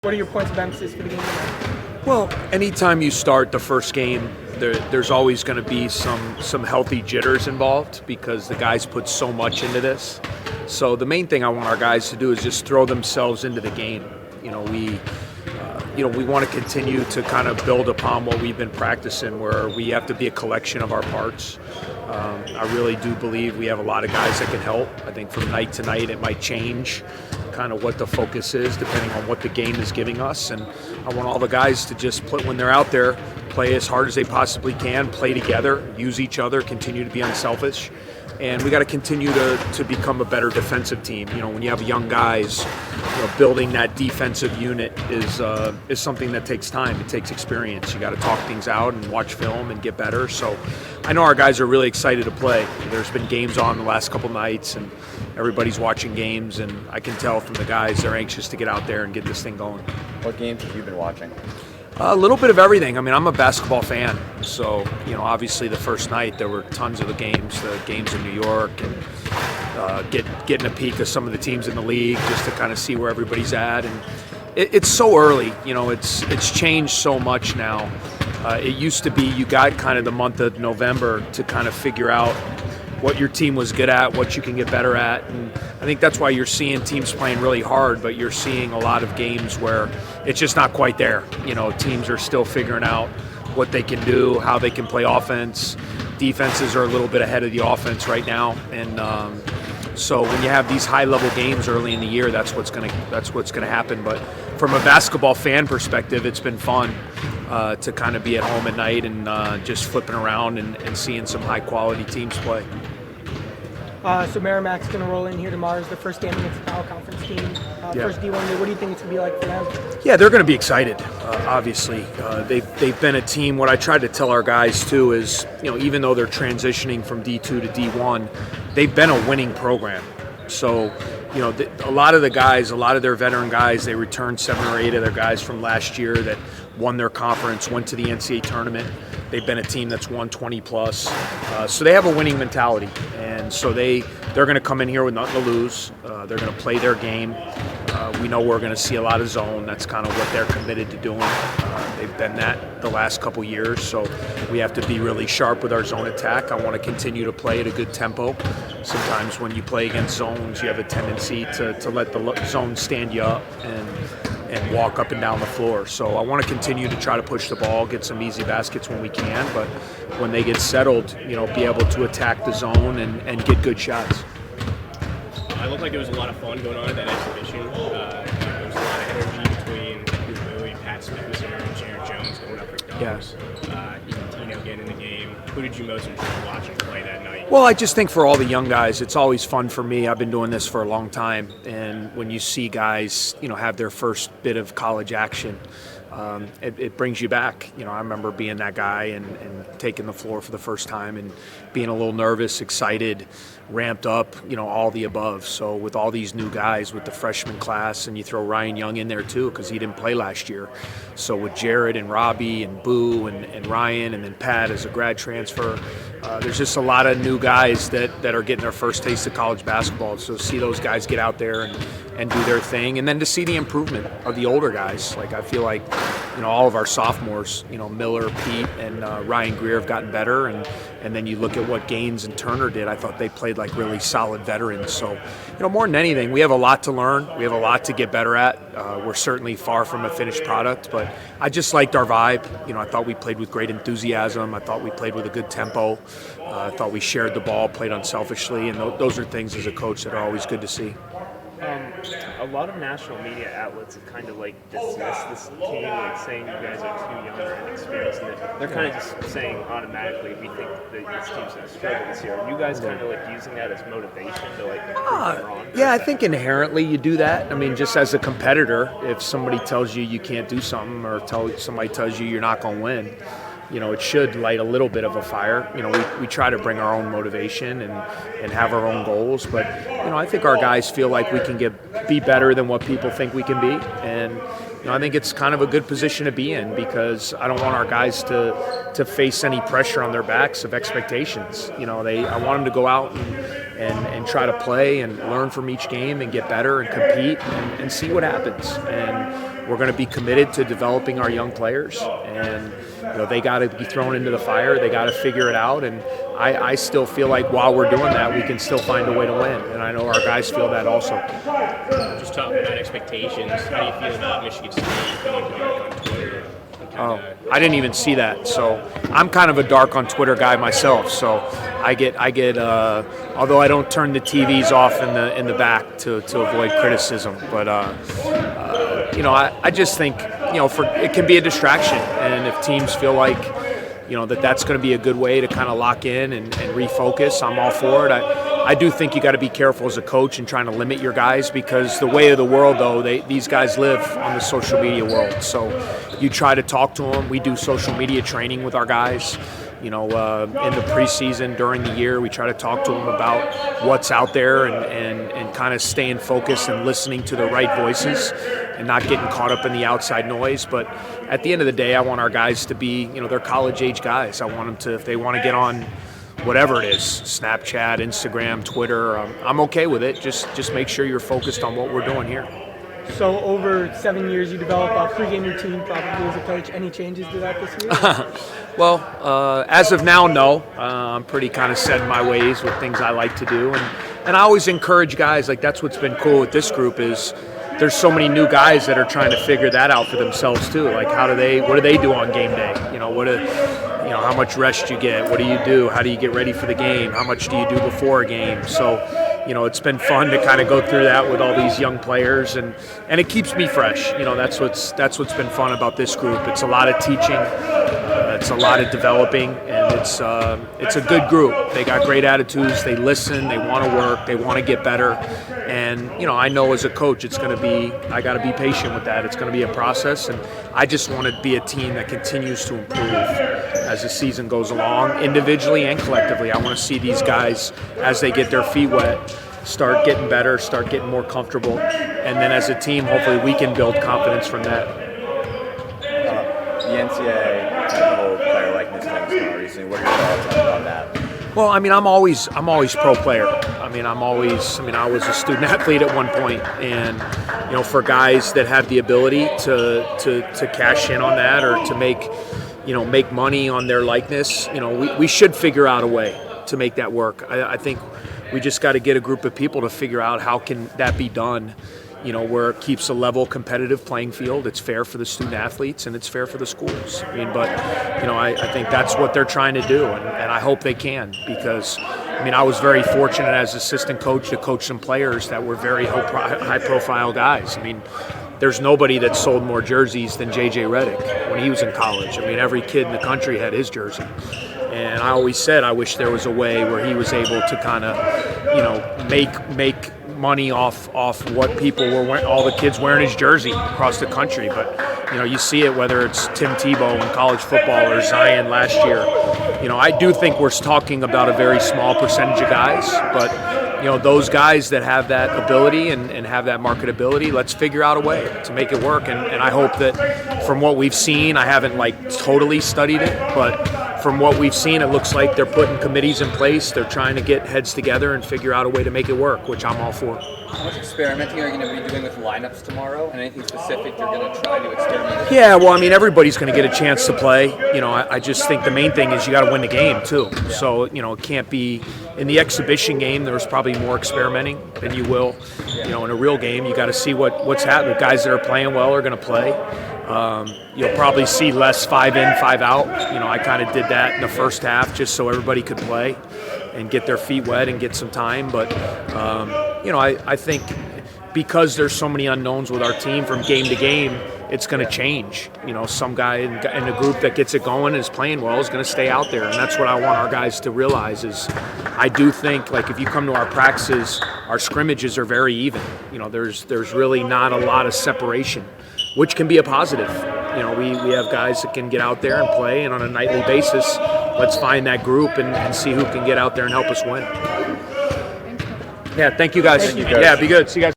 What are your points of emphasis for the game tonight? Well, anytime you start the first game, there's always going to be some healthy jitters involved because the guys put so much into this. So the main thing I want our guys to do is just throw themselves into the game. We want to continue to kind of build upon what we've been practicing, where we have to be a collection of our parts. I really do believe we have a lot of guys that can help. I think from night to night it might change kind of what the focus is depending on what the game is giving us, and I want all the guys to just when they're out there, play as hard as they possibly can, play together, use each other, continue to be unselfish, and we got to continue to become a better defensive team. When you have young guys, building that defensive unit is something that takes time. It takes experience. You got to talk things out and watch film and get better. So I know our guys are really excited to play. There's been games on the last couple nights, and everybody's watching games, and I can tell from the guys they're anxious to get out there and get this thing going. What games have you been watching? A little bit of everything. I mean, I'm a basketball fan, so obviously the first night there were tons of the games in New York, and getting a peek of some of the teams in the league just to kind of see where everybody's at. And it's so early. It's changed so much now. It used to be you got kind of the month of November to kind of figure out what your team was good at, what you can get better at, and I think that's why you're seeing teams playing really hard, but you're seeing a lot of games where it's just not quite there. Teams are still figuring out what they can do, how they can play offense. Defenses are a little bit ahead of the offense right now, and so when you have these high-level games early in the year, that's what's going to happen. But from a basketball fan perspective, it's been fun to kind of be at home at night and just flipping around and seeing some high-quality teams play. So Merrimack's going to roll in here tomorrow as the first game against the Power Conference team. First D1 day. What do you think it's going to be like for them? Yeah, they're going to be excited, obviously. They've been a team. What I tried to tell our guys, too, is, even though they're transitioning from D2 to D1, they've been a winning program. So, a lot of the guys, a lot of their veteran guys, they returned 7 or 8 of their guys from last year that won their conference, went to the NCAA tournament. They've been a team that's won 20-plus. So they have a winning mentality. And so they're going to come in here with nothing to lose. They're going to play their game. We know we're going to see a lot of zone. That's kind of what they're committed to doing. They've been that the last couple years. So we have to be really sharp with our zone attack. I want to continue to play at a good tempo. Sometimes when you play against zones, you have a tendency to let the zone stand you up and walk up and down the floor. So I want to continue to try to push the ball, get some easy baskets when we can, but when they get settled, be able to attack the zone and get good shots. It looked like there was a lot of fun going on at that exhibition. There was a lot of energy between Drew Bowie, Pat Smith was here, and Jared Jones going up for dunks. Even Tino getting in the game. Who did you most enjoy watching play that night? Well, I just think for all the young guys, it's always fun for me. I've been doing this for a long time, and when you see guys, have their first bit of college action, it brings you back. I remember being that guy and taking the floor for the first time and being a little nervous, excited, ramped up, all the above. So with all these new guys, with the freshman class, and you throw Ryan Young in there too because he didn't play last year. So with Jared and Robbie and Boo and Ryan and then Pat as a grad transfer, there's just a lot of new guys that are getting their first taste of college basketball. So see those guys get out there and do their thing, and then to see the improvement of the older guys. Like I feel like all of our sophomores, Miller, Pete, and Ryan Greer have gotten better, and then you look at what Gaines and Turner did. I thought they played like really solid veterans. So more than anything, we have a lot to learn. We have a lot to get better at. We're certainly far from a finished product, but I just liked our vibe. I thought we played with great enthusiasm. I thought we played with a good tempo. I thought we shared the ball, played unselfishly, and those are things as a coach that are always good to see. A lot of national media outlets have kind of dismissed this team, saying you guys are too young or inexperienced, and they're kind of just saying automatically we think that this team's going to struggle this year. Are you guys kind of using that as motivation to prove them wrong? Yeah, I think inherently you do that. I mean, just as a competitor, if somebody tells you you can't do something or somebody tells you you're not going to win, it should light a little bit of a fire. We try to bring our own motivation and have our own goals, but I think our guys feel like we can be better than what people think we can be, and I think it's kind of a good position to be in because I don't want our guys to face any pressure on their backs of expectations. I want them to go out and try to play and learn from each game and get better and compete and see what happens. And we're going to be committed to developing our young players, and they got to be thrown into the fire. They got to figure it out, and I still feel like while we're doing that, we can still find a way to win, and I know our guys feel that also. Just talking about expectations, how do you feel about Michigan State going dark on Twitter? I didn't even see that, so I'm kind of a dark on Twitter guy myself. So I get. Although I don't turn the TVs off in the back to avoid criticism, but I just think it can be a distraction, and if teams feel like that's going to be a good way to kind of lock in and refocus, I'm all for it. I do think you got to be careful as a coach in trying to limit your guys, because the way of the world, though, these guys live on the social media world. So you try to talk to them. We do social media training with our guys. In the preseason, during the year, we try to talk to them about what's out there and kind of staying focused and listening to the right voices and not getting caught up in the outside noise. But at the end of the day, I want our guys to be, they're college-age guys. I want them to, if they want to get on whatever it is, Snapchat, Instagram, Twitter, I'm okay with it. Just make sure you're focused on what we're doing here. So over 7 years, you develop a pregame routine probably as a coach. Any changes to that this year? Well, as of now, no. I'm pretty kind of set in my ways with things I like to do. And I always encourage guys, like that's what's been cool with this group is there's so many new guys that are trying to figure that out for themselves too. Like what do they do on game day? How much rest you get? What do you do? How do you get ready for the game? How much do you do before a game? So, it's been fun to kind of go through that with all these young players, and it keeps me fresh. That's what's been fun about this group. It's a lot of teaching, it's a lot of developing, and it's a good group. They got great attitudes. They listen. They want to work. They want to get better. And I know as a coach, I got to be patient with that. It's going to be a process, and I just want to be a team that continues to improve as the season goes along, individually and collectively. I want to see these guys, as they get their feet wet, start getting better, start getting more comfortable, and then as a team, hopefully we can build confidence from that. The NCAA had the whole player likeness thing recently. What are your thoughts on that? Well, I'm always pro player. I was a student athlete at one point, and for guys that have the ability to cash in on that or to make money on their likeness, we should figure out a way to make that work. I think we just got to get a group of people to figure out how can that be done, where it keeps a level competitive playing field. It's fair for the student athletes and it's fair for the schools. I think that's what they're trying to do, and I hope they can, because I was very fortunate as assistant coach to coach some players that were very high-profile guys. There's nobody that sold more jerseys than J.J. Redick when he was in college. Every kid in the country had his jersey. And I always said I wish there was a way where he was able to kind of, make money off what people were wearing, all the kids wearing his jersey across the country. But, you see it whether it's Tim Tebow in college football or Zion last year. I do think we're talking about a very small percentage of guys, but those guys that have that ability and have that marketability, let's figure out a way to make it work. And I hope that from what we've seen, I haven't totally studied it, but from what we've seen, it looks like they're putting committees in place. They're trying to get heads together and figure out a way to make it work, which I'm all for. How much experimenting are you going to be doing with lineups tomorrow? And anything specific you're going to try to experiment with? Yeah, well, everybody's going to get a chance to play. I just think the main thing is you got to win the game too. Yeah. So, it can't be in the exhibition game. There was probably more experimenting than you will, in a real game. You got to see what's happening. Guys that are playing well are going to play. You'll probably see less 5 in, 5 out. I kind of did that in the first half just so everybody could play and get their feet wet and get some time. But, I think because there's so many unknowns with our team from game to game, it's going to change. Some guy in the group that gets it going and is playing well is going to stay out there. And that's what I want our guys to realize is I do think, if you come to our practices, our scrimmages are very even. There's really not a lot of separation, which can be a positive. We have guys that can get out there and play, and on a nightly basis, let's find that group and see who can get out there and help us win. Yeah, thank you guys. Thank you guys. Yeah, be good. See you guys.